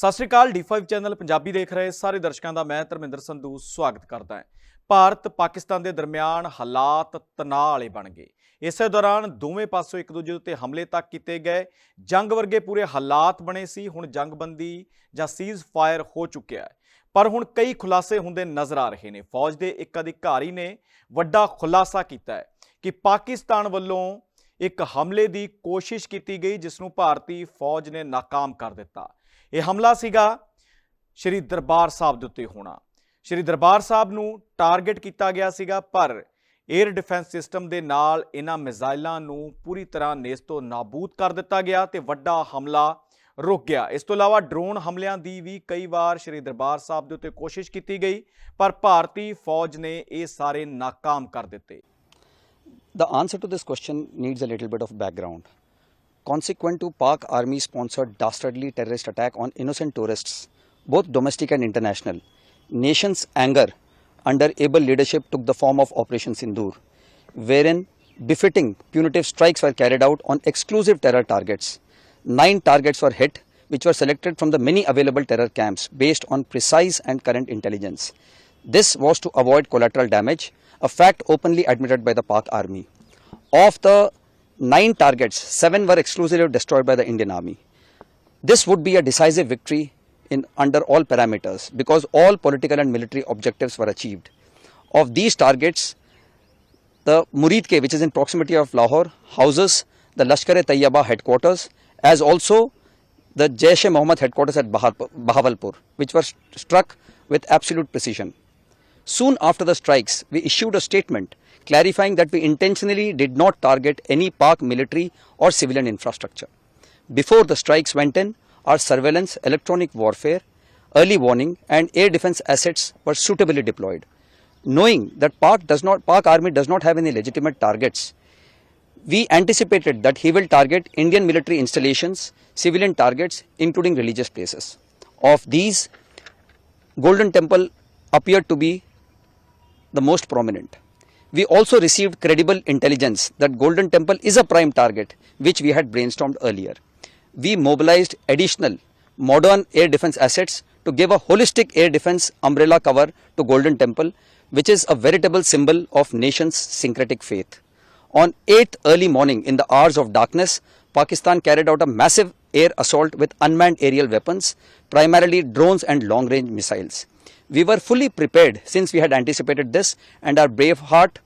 ਸਤਿ ਸ਼੍ਰੀ ਅਕਾਲ D5 channel Punjabi ਦੇਖ ਰਹੇ ਸਾਰੇ ਦਰਸ਼ਕਾਂ ਦਾ ਮੈਂ ਧਰਮਿੰਦਰ ਸੰਧੂ ਸਵਾਗਤ ਕਰਦਾ ਹਾਂ। ਭਾਰਤ ਪਾਕਿਸਤਾਨ ਦੇ ਦਰਮਿਆਨ ਹਾਲਾਤ ਤਣਾਅ ਵਾਲੇ ਬਣ ਗਏ। ਇਸੇ ਦੌਰਾਨ ਦੋਵੇਂ ਪਾਸੋਂ ਇੱਕ ਦੂਜੇ ਉੱਤੇ ਹਮਲੇ ਤੱਕ ਕੀਤੇ ਗਏ। ਜੰਗ ਵਰਗੇ ਪੂਰੇ ਹਾਲਾਤ ਬਣੇ ਸੀ। ਹੁਣ ਜੰਗਬੰਦੀ ਜਾਂ ਸੀਜ਼ ਫਾਇਰ ਹੋ ਚੁੱਕਿਆ ਹੈ, ਪਰ ਹੁਣ ਕਈ ਖੁਲਾਸੇ ਹੁੰਦੇ ਨਜ਼ਰ ਆ ਰਹੇ ਨੇ। ਫੌਜ ਦੇ ਇੱਕ ਅਧਿਕਾਰੀ ਨੇ ਵੱਡਾ ਖੁਲਾਸਾ ਕੀਤਾ ਹੈ ਕਿ ਪਾਕਿਸਤਾਨ ਵੱਲੋਂ ਇੱਕ ਹਮਲੇ ਦੀ ਕੋਸ਼ਿਸ਼ ਕੀਤੀ ਗਈ, ਜਿਸ ਨੂੰ ਭਾਰਤੀ ਫੌਜ ਨੇ ਨਾਕਾਮ ਕਰ ਦਿੱਤਾ। ਇਹ ਹਮਲਾ ਸੀਗਾ ਸ਼੍ਰੀ ਦਰਬਾਰ ਸਾਹਿਬ ਦੇ ਉੱਤੇ ਹੋਣਾ। ਸ਼੍ਰੀ ਦਰਬਾਰ ਸਾਹਿਬ ਨੂੰ ਟਾਰਗੇਟ ਕੀਤਾ ਗਿਆ ਸੀਗਾ, ਪਰ 에ਅਰ ਡਿਫੈਂਸ ਸਿਸਟਮ ਦੇ ਨਾਲ ਇਹਨਾਂ ਮਿਜ਼ਾਈਲਾਂ ਨੂੰ ਪੂਰੀ ਤਰ੍ਹਾਂ ਨੇਸਤੋ ਨਾਬੂਦ ਕਰ ਦਿੱਤਾ ਗਿਆ ਤੇ ਵੱਡਾ ਹਮਲਾ ਰੁਕ ਗਿਆ। ਇਸ ਤੋਂ ਇਲਾਵਾ ਡਰੋਨ ਹਮਲਿਆਂ ਦੀ ਵੀ ਕਈ ਵਾਰ ਸ਼੍ਰੀ ਦਰਬਾਰ ਸਾਹਿਬ ਦੇ ਉੱਤੇ ਕੋਸ਼ਿਸ਼ ਕੀਤੀ ਗਈ, ਪਰ ਭਾਰਤੀ ਫੌਜ ਨੇ ਇਹ ਸਾਰੇ ਨਾਕਾਮ ਕਰ ਦਿੱਤੇ। The answer to this question needs a little bit of background. Consequent to Pak army-sponsored dastardly terrorist attack on innocent tourists, both domestic and international, nation's anger under able leadership took the form of Operation Sindoor, wherein befitting punitive strikes were carried out on exclusive terror targets. 9 targets were hit, which were selected from the many available terror camps based on precise and current intelligence. This was to avoid collateral damage, a fact openly admitted by the Pak army. Of the 9 targets, 7 were exclusively destroyed by the Indian army. This would be a decisive victory under all parameters, because all political and military objectives were achieved. Of these targets, the Murid Ke, which is in proximity of Lahore, houses the Lashkar-e-Tayyaba headquarters, as also the Jaish-e-Mohammed headquarters at Bahawalpur, which were struck with absolute precision. Soon after the strikes, we issued a statement clarifying that we intentionally did not target any Pak military or civilian infrastructure. Before the strikes went in, our surveillance, electronic warfare, early warning and air defense assets were suitably deployed. Knowing that Pak army does not have any legitimate targets, we anticipated that he will target Indian military installations, civilian targets, including religious places. Of these, Golden Temple appeared to be the most prominent. We also received credible intelligence that Golden Temple is a prime target, which we had brainstormed earlier. We mobilized additional modern air defense assets to give a holistic air defense umbrella cover to Golden Temple, which is a veritable symbol of nation's syncretic faith. On 8th early morning, in the hours of darkness, Pakistan carried out a massive air assault with unmanned aerial weapons, primarily drones and long-range missiles. We were fully prepared since we had anticipated this, and our brave heart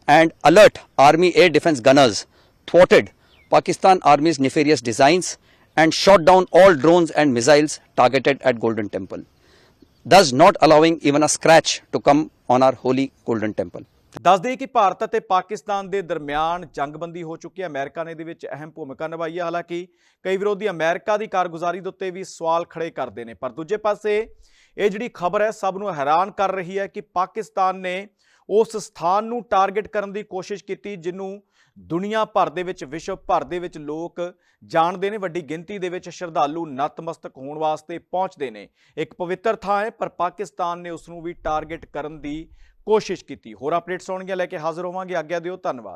and alert army air defense gunners thwarted Pakistan army's nefarious designs and shot down all drones and missiles targeted at Golden Temple, thus not allowing even a scratch to come on our holy Golden Temple. ਦੱਸ ਦੇਈਏ ਕਿ ਭਾਰਤ ਅਤੇ ਪਾਕਿਸਤਾਨ ਦੇ ਦਰਮਿਆਨ ਜੰਗਬੰਦੀ ਹੋ ਚੁੱਕੀ ਹੈ। America ਨੇ ਇਹਦੇ ਵਿੱਚ ਅਹਿਮ ਭੂਮਿਕਾ ਨਿਭਾਈ ਹੈ। ਹਾਲਾਂਕਿ ਕਈ ਵਿਰੋਧੀ ਅਮਰੀਕਾ ਦੀ ਕਾਰਗੁਜ਼ਾਰੀ ਦੇ ਉੱਤੇ ਵੀ ਸਵਾਲ ਖੜੇ ਕਰਦੇ ਨੇ, ਪਰ ਦੂਜੇ ਪਾਸੇ ਇਹ ਜਿਹੜੀ ਖਬਰ ਹੈ ਸਭ ਨੂੰ ਹੈਰਾਨ ਕਰ ਰਹੀ ਹੈ ਕਿ ਪਾਕਿਸਤਾਨ ਨੇ ਉਸ ਸਥਾਨ ਨੂੰ ਟਾਰਗੇਟ ਕਰਨ ਦੀ ਕੋਸ਼ਿਸ਼ ਕੀਤੀ ਜਿਹਨੂੰ ਦੁਨੀਆ ਭਰ ਦੇ ਵਿੱਚ, ਵਿਸ਼ਵ ਭਰ ਦੇ ਵਿੱਚ ਲੋਕ ਜਾਣਦੇ ਨੇ। ਵੱਡੀ ਗਿਣਤੀ ਦੇ ਵਿੱਚ ਸ਼ਰਧਾਲੂ ਨਤਮਸਤਕ ਹੋਣ ਵਾਸਤੇ ਪਹੁੰਚਦੇ ਨੇ। ਇੱਕ ਪਵਿੱਤਰ ਥਾਂ ਹੈ, ਪਰ ਪਾਕਿਸਤਾਨ ਨੇ ਉਸ ਨੂੰ ਵੀ ਟਾਰਗੇਟ ਕਰਨ ਦੀ ਕੋਸ਼ਿਸ਼ ਕੀਤੀ। ਹੋਰ ਅਪਡੇਟਸ ਆਉਣਗੀਆਂ ਲੈ ਕੇ ਹਾਜ਼ਰ ਹੋਵਾਂਗੇ। ਆਗਿਆ ਦਿਓ, ਧੰਨਵਾਦ।